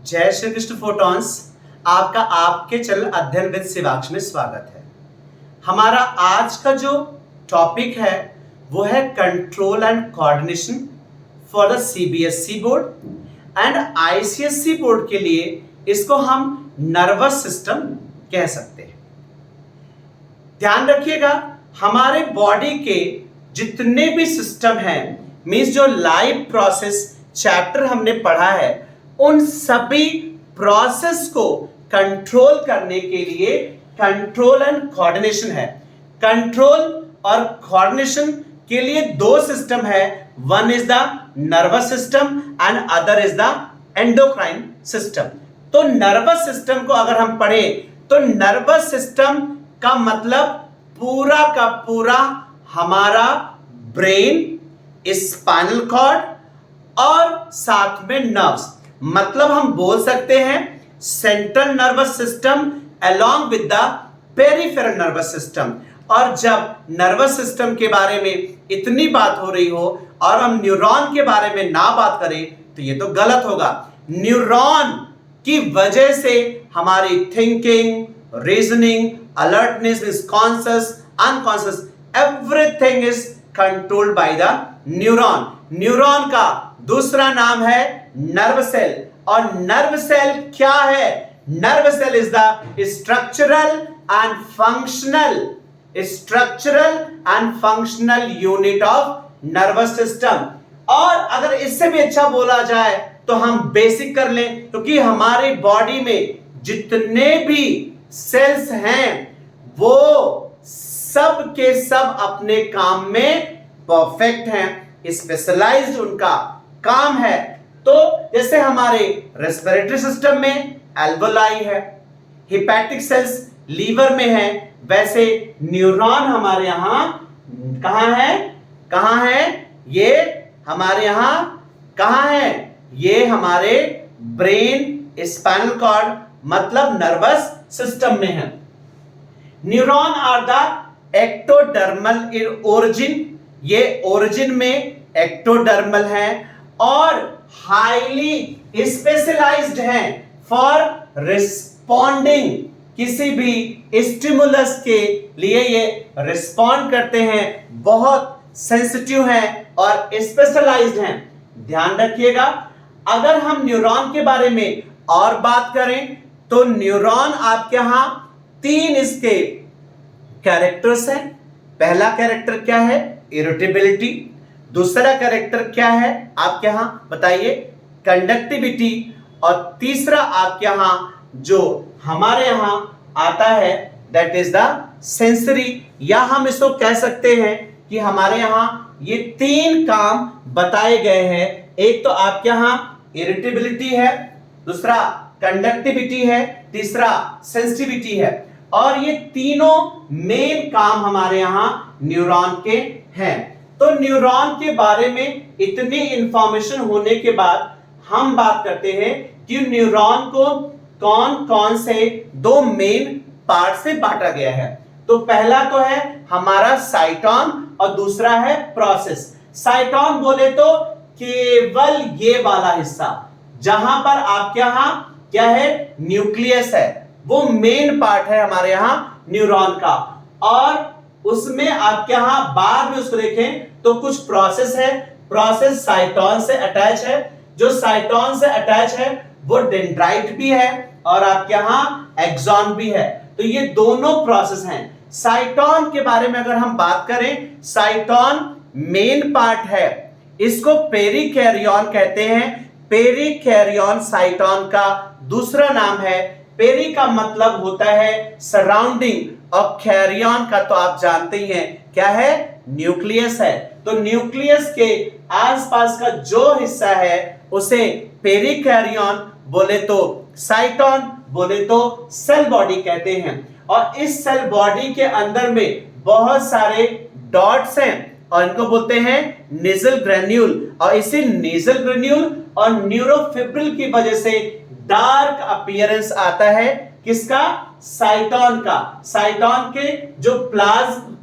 जय श्री कृष्ण फोटॉन्स। आपका आपके चैनल अध्ययन विद शिवाक्ष में स्वागत है। हमारा आज का जो टॉपिक है वो है control and coordination for the CBSE board and ICSE board के लिए इसको हम नर्वस सिस्टम कह सकते हैं। ध्यान रखिएगा, हमारे बॉडी के जितने भी सिस्टम हैं, मींस जो लाइव प्रोसेस चैप्टर हमने पढ़ा है, उन सभी प्रोसेस को कंट्रोल करने के लिए कंट्रोल एंड कोऑर्डिनेशन है। कंट्रोल और कोऑर्डिनेशन के लिए दो सिस्टम है, one is the nervous system and other is the endocrine system. तो नर्वस सिस्टम को अगर हम पढ़ें तो नर्वस सिस्टम का मतलब पूरा का पूरा हमारा ब्रेन, स्पाइनल कॉर्ड और साथ में नर्व्स, मतलब हम बोल सकते हैं central nervous system along with the peripheral nervous system. और जब नर्वस सिस्टम के बारे में इतनी बात हो रही हो और हम न्यूरॉन के बारे में ना बात करें तो ये तो गलत होगा। न्यूरॉन की वजह से हमारी thinking, reasoning, alertness is conscious, unconscious, everything is controlled by the neuron. Neuron का दूसरा नाम है नर्व सेल। और नर्व सेल क्या है? Nerve cell is the structural and functional unit of nervous system. और अगर इससे भी अच्छा बोला जाए तो हम बेसिक कर लें, क्योंकि हमारी बॉडी में जितने भी सेल्स हैं वो सब के सब अपने काम में परफेक्ट हैं, स्पेशलाइज्ड उनका काम है। तो जैसे हमारे रेस्पिरेटरी सिस्टम में एल्वोलाई है, हिपैटिक सेल्स लीवर में है, वैसे न्यूरॉन हमारे यहां कहां है? ये हमारे यहां कहां है? ये हमारे ब्रेन, स्पाइनल कॉर्ड मतलब नर्वस सिस्टम में है। Neuron are the ectodermal in origin, ये ओरिजिन में एक्टोडर्मल है और हाईली स्पेशलाइज्ड हैं फॉर रिस्पॉन्डिंग, किसी भी स्टिमुलस के लिए ये रिस्पॉन्ड करते हैं, बहुत सेंसिटिव हैं और स्पेशलाइज्ड हैं। ध्यान रखिएगा, अगर हम न्यूरॉन के बारे में और बात करें तो न्यूरॉन आपके यहां तीन इसके कैरेक्टर्स हैं। पहला कैरेक्टर क्या है? इरिटेबिलिटी। दूसरा कैरेक्टर क्या है आपके यहां बताइए? कंडक्टिविटी। और तीसरा आपके यहां जो हमारे यहां आता है दैट इज द सेंसरी, या हम इसको कह सकते हैं कि हमारे यहां ये तीन काम बताए गए हैं। एक तो आपके यहां इरिटेबिलिटी है, दूसरा कंडक्टिविटी है, तीसरा सेंसिटिविटी है। और ये तीनों मेन काम हमारे यहां न्यूरॉन के हैं। तो न्यूरॉन के बारे में इतनी इंफॉर्मेशन होने के बाद हम बात करते हैं कि न्यूरॉन को कौन कौन से दो मेन पार्ट से बांटा गया है। तो पहला तो है हमारा साइटॉन और दूसरा है प्रोसेस। साइटॉन बोले तो केवल ये वाला हिस्सा जहां पर आपके यहां क्या है? न्यूक्लियस है, वो मेन पार्ट है हमारे यहां न्यूरॉन का। और उसमें आपके यहां बाद में उसको देखें तो कुछ प्रोसेस है, प्रोसेस साइटॉन से अटैच है। जो साइटॉन से अटैच है वो डेंड्राइट भी है और आपके यहां एक्सॉन भी है। तो ये दोनों प्रोसेस हैं। साइटॉन के बारे में अगर हम बात करें, साइटॉन मेन पार्ट है, इसको पेरिकैरियन कहते हैं। पेरिकैरियन साइटॉन का दूसरा नाम है। पेरी का मतलब होता है सराउंडिंग और कैरियन का तो आप जानते ही हैं क्या है? न्यूक्लियस है। तो न्यूक्लियस के आसपास का जो हिस्सा है उसे पेरिकैरियन बोले तो साइटॉन बोले तो सेल बॉडी कहते हैं। और इस सेल बॉडी के अंदर में बहुत सारे डॉट्स हैं और इनको बोलते हैं नेजल ग्रेन्यूल। और इसी नेजल ग्रेन्यूल और न्यूरोफिब्रिल की वजह से डार्क अपीयरेंस आता है किसका? साइटॉन का। साइटॉन के जो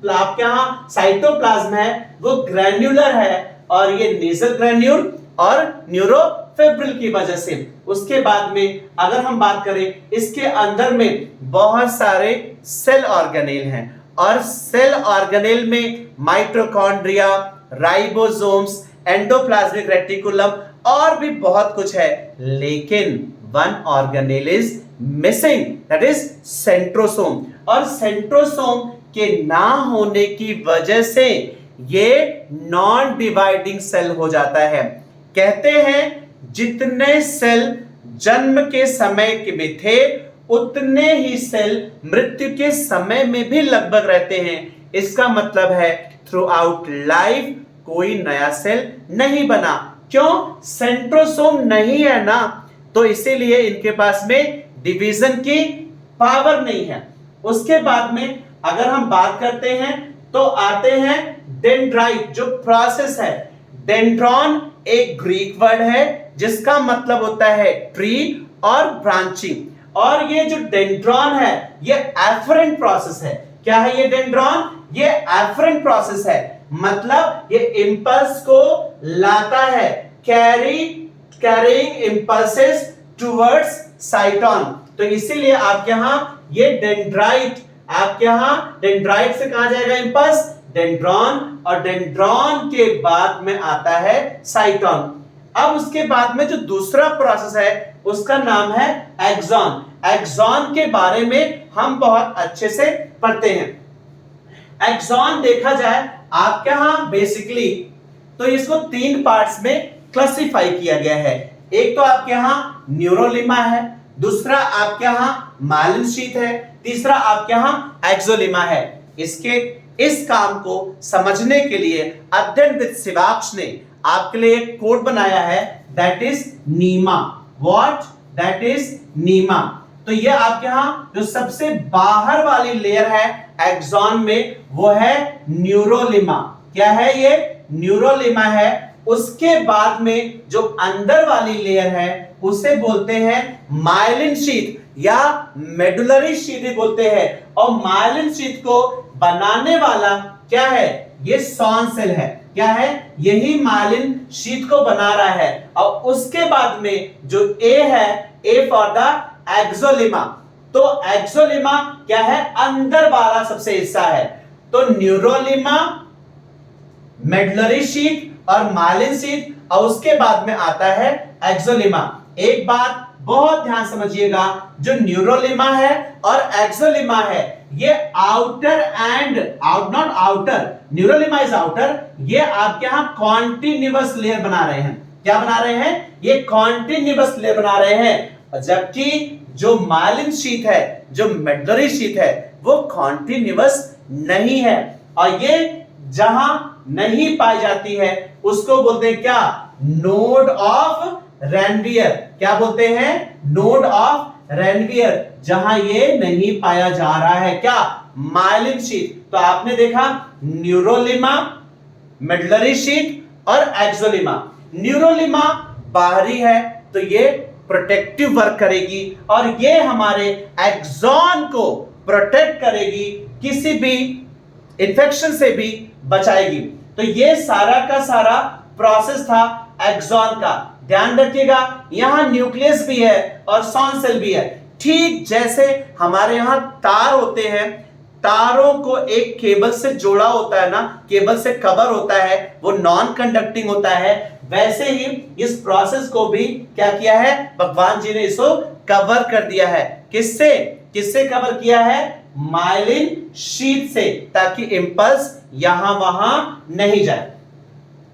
आपके यहां साइटोप्लाज्म है वो ग्रैन्युलर है और ये नेजल ग्रेन्यूल और न्यूरोफिब्रिल फिब्रिल की वजह से। उसके बाद में अगर हम बात करें, इसके अंदर में बहुत सारे सेल ऑर्गेनेल हैं और सेल ऑर्गेनेल में माइटोकॉन्ड्रिया, राइबोसोम्स, एंडोप्लाज्मिक रेटिकुलम और भी बहुत कुछ है, लेकिन one organelle is missing, that is centrosome. और सेंट्रोसोम के ना होने की वजह से ये नॉन डिवाइडिंग सेल हो जाता है। कहते हैं जितने सेल जन्म के समय में थे उतने ही सेल मृत्यु के समय में भी लगभग रहते हैं। इसका मतलब है थ्रू आउट लाइफ कोई नया सेल नहीं बना। क्यों? सेंट्रोसोम नहीं है ना, तो इसीलिए इनके पास में डिवीजन की पावर नहीं है। उसके बाद में अगर हम बात करते हैं तो आते हैं डेंड्राइट, जो प्रोसेस है। डेंड्रॉन एक ग्रीक वर्ड है जिसका मतलब होता है ट्री और ब्रांचिंग। और ये जो डेंड्रॉन है ये एफरेंट प्रोसेस है। क्या है ये डेंड्रॉन? ये एफरेंट प्रोसेस है, मतलब ये इंपल्स को लाता है, कैरिंग इंपल्सेस टुवर्ड्स साइटोन। तो इसीलिए आपके यहां ये डेंड्राइट, आपके यहां डेंड्राइट से कहा जाएगा इंपल्स डेंड्रॉन, और डेंड्रॉन के बाद में आता है साइटोन। अब उसके बाद में जो दूसरा प्रोसेस है उसका नाम है एक्सॉन। एक्सॉन के बारे में हम बहुत अच्छे से पढ़ते हैं। एक्सॉन देखा जाए आपके यहां बेसिकली तो इसको 3 पार्ट्स में क्लासिफाई किया गया है। एक तो आपके यहां न्यूरोलिमा है, दूसरा आपके यहां माइलिन शीथ है, तीसरा आपके यहां एक्सोलिमा है। इस काम को समझने के लिए अध्ययनविद शिवाक्ष ने आपके लिए एक कोड बनाया है, दैट इज नीमा। व्हाट? दैट इज नीमा। तो ये आपके यहां जो सबसे बाहर वाली लेयर है एक्सॉन में वो है न्यूरोलिमा। क्या है ये? न्यूरोलिमा है। उसके बाद में जो अंदर वाली लेयर है उसे बोलते हैं माइलिन शीथ या मेडुलरी शीथ भी बोलते हैं। और माइलिन शीथ को बनाने वाला क्या है? ये सॉन सेल है। क्या है? यही माइलिन शीथ को बना रहा है। और उसके बाद में जो ए है, ए फॉर द एक्सोलिमा। तो एक्सोलिमा क्या है? अंदर वाला सबसे हिस्सा है। तो न्यूरोलिमा, मेडुलरी शीथ और माइलिन शीथ, और उसके बाद में आता है एक्सोलिमा। एक बात बहुत ध्यान समझिएगा, जो न्यूरोलिमा है और एक्सोलिमा है ये outer and not outer, neurolemma is outer, ये आपके यहां कॉन्टिन्यूअस लेयर बना रहे हैं। क्या बना रहे हैं? ये कॉन्टिन्यूअस लेयर बना रहे हैं। जबकि जो माइलिन शीथ है, जो मेडुलरी शीथ है, वो कॉन्टिन्यूअस नहीं है। और ये जहां नहीं पाई जाती है उसको बोलते हैं क्या? Node of Ranvier. क्या बोलते हैं? नोड ऑफ रैनवियर, जहां ये नहीं पाया जा रहा है। क्या? Myelin sheath. तो आपने देखा न्यूरोलिमा, मेडुलरी शीथ और एक्सोलिमा। न्यूरोलिमा बाहरी है तो ये प्रोटेक्टिव वर्क करेगी और ये हमारे एक्सॉन को प्रोटेक्ट करेगी, किसी भी इंफेक्शन से भी बचाएगी। तो ये सारा का सारा प्रोसेस था एक्सॉन का। ध्यान रखिएगा यहां न्यूक्लियस भी है और सॉन सेल भी है। ठीक जैसे हमारे यहां तार होते हैं, तारों को एक केबल से जोड़ा होता है ना, केबल से कवर होता है, वो नॉन कंडक्टिंग होता है, वैसे ही इस प्रोसेस को भी क्या किया है? भगवान जी ने इसको कवर कर दिया है। किससे? किससे कवर किया है? माइलिन शीथ से, ताकि इंपल्स यहां वहां नहीं जाए।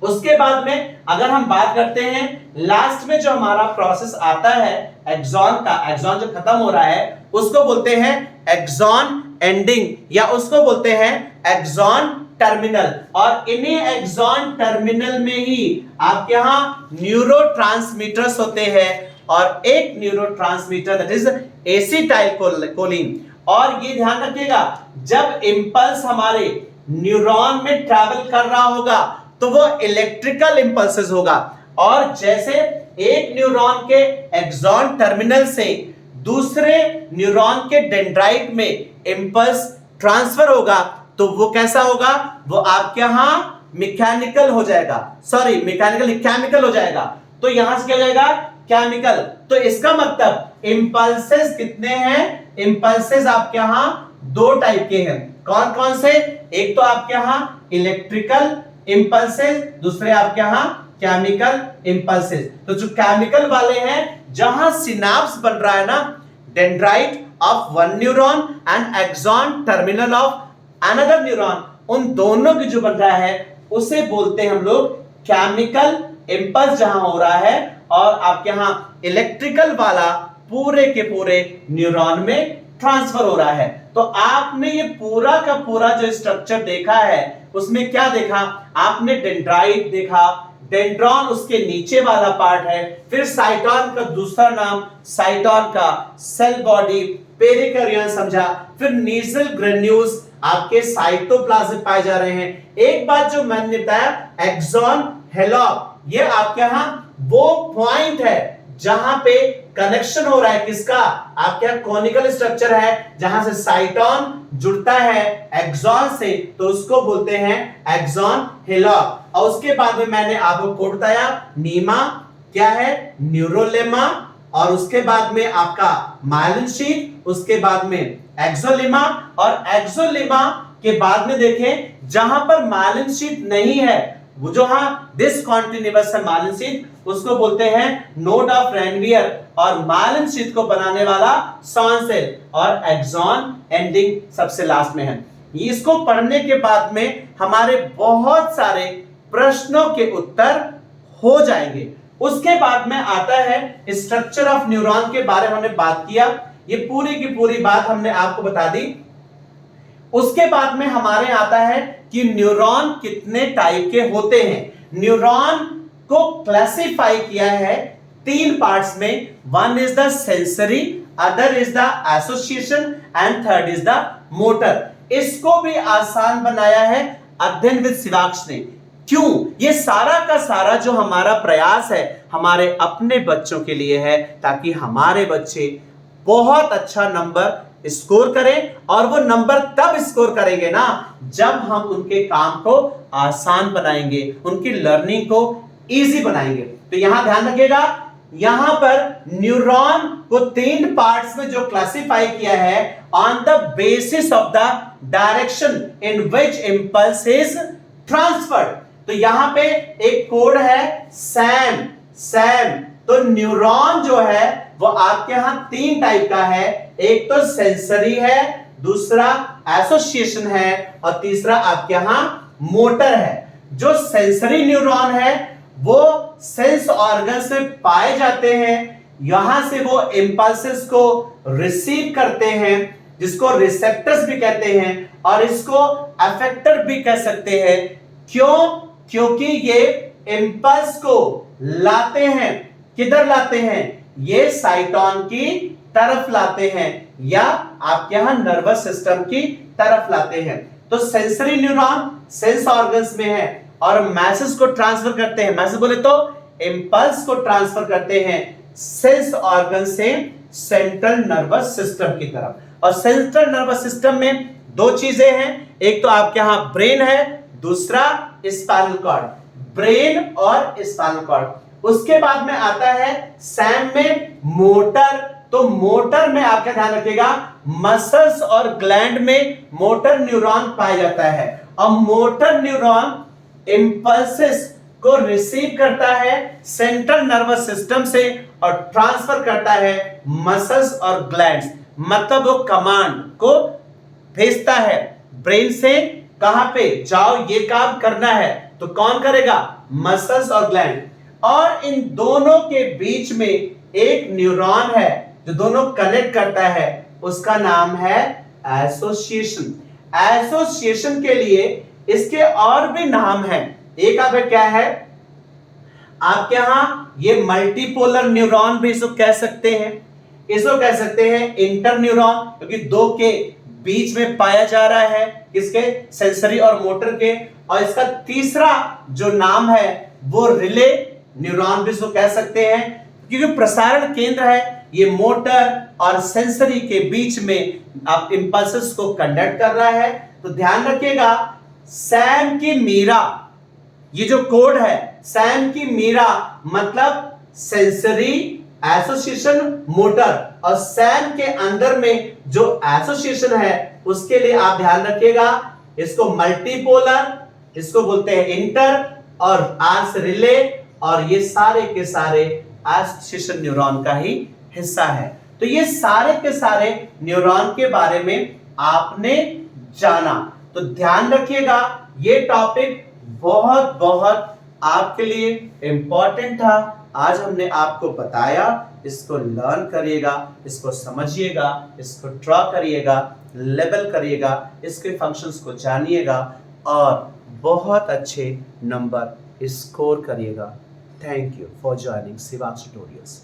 उसके बाद में अगर हम बात करते हैं लास्ट में जो हमारा प्रोसेस आता है एक्सॉन का, एक्सॉन जो खत्म हो रहा है उसको बोलते हैं एक्सॉन एंडिंग या उसको बोलते हैं एक्सॉन टर्मिनल। और इन्हीं एक्सॉन टर्मिनल में ही आपके यहां न्यूरोट्रांसमीटर्स होते हैं और एक न्यूरोट्रांसमीटर दैट इज एसिटाइलकोलिन। और ये ध्यान रखिएगा जब इंपल्स हमारे न्यूरॉन में ट्रैवल कर रहा होगा तो वो इलेक्ट्रिकल इंपल्सेस होगा। और जैसे एक न्यूरॉन के एक्सॉन टर्मिनल से दूसरे न्यूरॉन के डेंड्राइट में इंपल्स ट्रांसफर होगा तो वो कैसा होगा? वो आपके यहां मैकेनिकल हो जाएगा, सॉरी मैकेनिकल केमिकल हो जाएगा। तो यहां से क्या हो जाएगा, केमिकल। तो इसका मतलब इंपल्सेस कितने हैं, इंपल्सेस आपके यहां दो टाइप के हैं। कौन कौन से, एक तो आपके यहां इलेक्ट्रिकल इंपल्सेस, दूसरे आपके यहां केमिकल इंपल्सेस। तो जो केमिकल वाले हैं, जहां सिनाप्स बन रहा है ना, dendrite of one neuron and axon terminal of another neuron, उन दोनों की जो बन रहा है उसे बोलते हैं हम लोग केमिकल इंपल्स जहां हो रहा है, और आपके यहां इलेक्ट्रिकल वाला पूरे के पूरे न्यूरॉन में ट्रांसफर हो रहा है। तो आपने ये पूरा का पूरा जो स्ट्रक्चर देखा है, उसमें क्या देखा आपने, डेंड्राइट देखा, डेंड्रॉन उसके नीचे वाला पार्ट है, फिर साइटोन का दूसरा नाम, साइटोन का सेल बॉडी, पेरिकार्डियम समझा, फिर नीजल ग्रेन्यूल्स आपके साइटोप्लाज्म पाए जा रहे हैं। एक बात जो मैंने बताया, एक्सॉन हेलॉक, ये आपके यहां वो पॉइंट है जहां पे कनेक्शन हो रहा है किसका, आपके यहां कॉनिकल स्ट्रक्चर है जहां से साइटोन जुड़ता है एक्सॉन से, तो उसको बोलते हैं एक्सॉन हेलॉक। और उसके बाद में मैंने आपको कोड बताया, नीमा क्या है, न्यूरोलेमा, और उसके बाद में आपका मायलिन शीथ, उसके बाद में एक्सोलेमा, और एक्सोलेमा के बाद में देखें जहां पर मायलिन शीथ नहीं है, वो जो डिसकंटिन्यूअस है मायलिन शीथ, उसको बोलते हैं नोड ऑफ रेनवियर, और मायलिन शीथ को बनाने वाला सॉन सेल, और एक्सॉन एंडिंग सबसे लास्ट में है। इसको पढ़ने के बाद में हमारे बहुत सारे प्रश्नों के उत्तर हो जाएंगे। उसके बाद में आता है स्ट्रक्चर ऑफ न्यूरॉन के बारे में हमने बात किया, ये पूरी की पूरी बात हमने आपको बता दी। उसके बाद में हमारे आता है कि न्यूरॉन कितने टाइप के होते हैं। न्यूरॉन को क्लासिफाई किया है तीन पार्ट्स में, one is the sensory, other is the association and third is the motor. इसको भी आसान बनाया है अध्ययन विद शिवाक्ष ने। क्यों, ये सारा का सारा जो हमारा प्रयास है हमारे अपने बच्चों के लिए है, ताकि हमारे बच्चे बहुत अच्छा नंबर स्कोर करें, और वो नंबर तब स्कोर करेंगे ना जब हम उनके काम को आसान बनाएंगे, उनकी लर्निंग को इजी बनाएंगे। तो यहां ध्यान रखिएगा, यहां पर न्यूरॉन को तीन पार्ट्स में जो क्लासिफाई किया है, on the basis of the direction in which impulse is transferred. तो यहां पे एक कोड है सैम, सैम। तो न्यूरॉन जो है वो आपके यहां तीन टाइप का है, एक तो सेंसरी है, दूसरा एसोसिएशन है, और तीसरा आपके यहां मोटर है। जो सेंसरी न्यूरॉन है वो सेंस ऑर्गन्स में पाए जाते हैं, यहां से वो इंपल्सेस को रिसीव करते हैं, जिसको रिसेप्टर्स भी कहते हैं, और इसको अफेक्टर भी कह सकते हैं। क्यों, क्योंकि ये इंपल्स को लाते हैं, किधर लाते हैं, ये साइटोन की तरफ लाते हैं, या आपके यहां नर्वस सिस्टम की तरफ लाते हैं। तो सेंसरी न्यूरॉन सेंस ऑर्गन्स में है और मैसेज को ट्रांसफर करते हैं, मैसेज बोले तो इंपल्स को ट्रांसफर करते हैं सेंस ऑर्गन से सेंट्रल नर्वस सिस्टम की तरफ। और सेंट्रल नर्वस सिस्टम में दो चीजें हैं, एक तो आपके यहां ब्रेन है, दूसरा स्पाइनल कॉर्ड, ब्रेन और स्पाइनल कॉर्ड। उसके बाद में आता है सैम में मोटर। तो मोटर में आपका ध्यान रखिएगा, मसल्स और ग्लैंड में मोटर न्यूरॉन पाया जाता है, और मोटर न्यूरॉन इंपल्सेस को रिसीव करता है सेंट्रल नर्वस सिस्टम से और ट्रांसफर करता है मसल्स और ग्लैंड्स, मतलब वो कमांड को भेजता है ब्रेन से, कहां पे जाओ ये काम करना है, तो कौन करेगा, मसल्स और ग्लैंड। और इन दोनों के बीच में एक न्यूरॉन है जो दोनों कनेक्ट करता है, उसका नाम है एसोसिएशन। एसोसिएशन के लिए इसके और भी नाम हैं, एक आपका क्या है, आपके यहां ये मल्टीपोलर न्यूरॉन भी इसको कह सकते हैं, इसको कह सकते हैं इंटर न्यूरॉन, क्योंकि दो के बीच में पाया जा रहा है, किसके, सेंसरी और मोटर के। और इसका तीसरा जो नाम है वो रिले न्यूरॉन भी इसको कह सकते हैं, क्योंकि प्रसारण केंद्र है ये मोटर और सेंसरी के बीच में आप इंपल्सेस को कंडक्ट कर रहा है। तो ध्यान रखिएगा, सैम की मीरा ये जो कोड है सैम की मीरा मतलब सेंसरी एसोसिएशन मोटर, और सैम के अंदर में जो एसोसिएशन है उसके लिए आप ध्यान रखिएगा, इसको मल्टीपोलर, इसको बोलते हैं इंटर और आर्स रिले, और ये सारे के सारे एसोसिएशन न्यूरॉन का ही हिस्सा है। तो ये सारे के सारे न्यूरॉन के बारे में आपने जाना, तो ध्यान रखिएगा ये टॉपिक बहुत बहुत आपके लिए इंपॉर्टेंट था। आज हमने आपको बताया, इसको लर्न करिएगा, इसको समझिएगा, इसको ड्रॉ करिएगा, लेबल करिएगा, इसके फंक्शंस को जानिएगा और बहुत अच्छे नंबर स्कोर करिएगा। Thank you for joining Shivaks tutorials.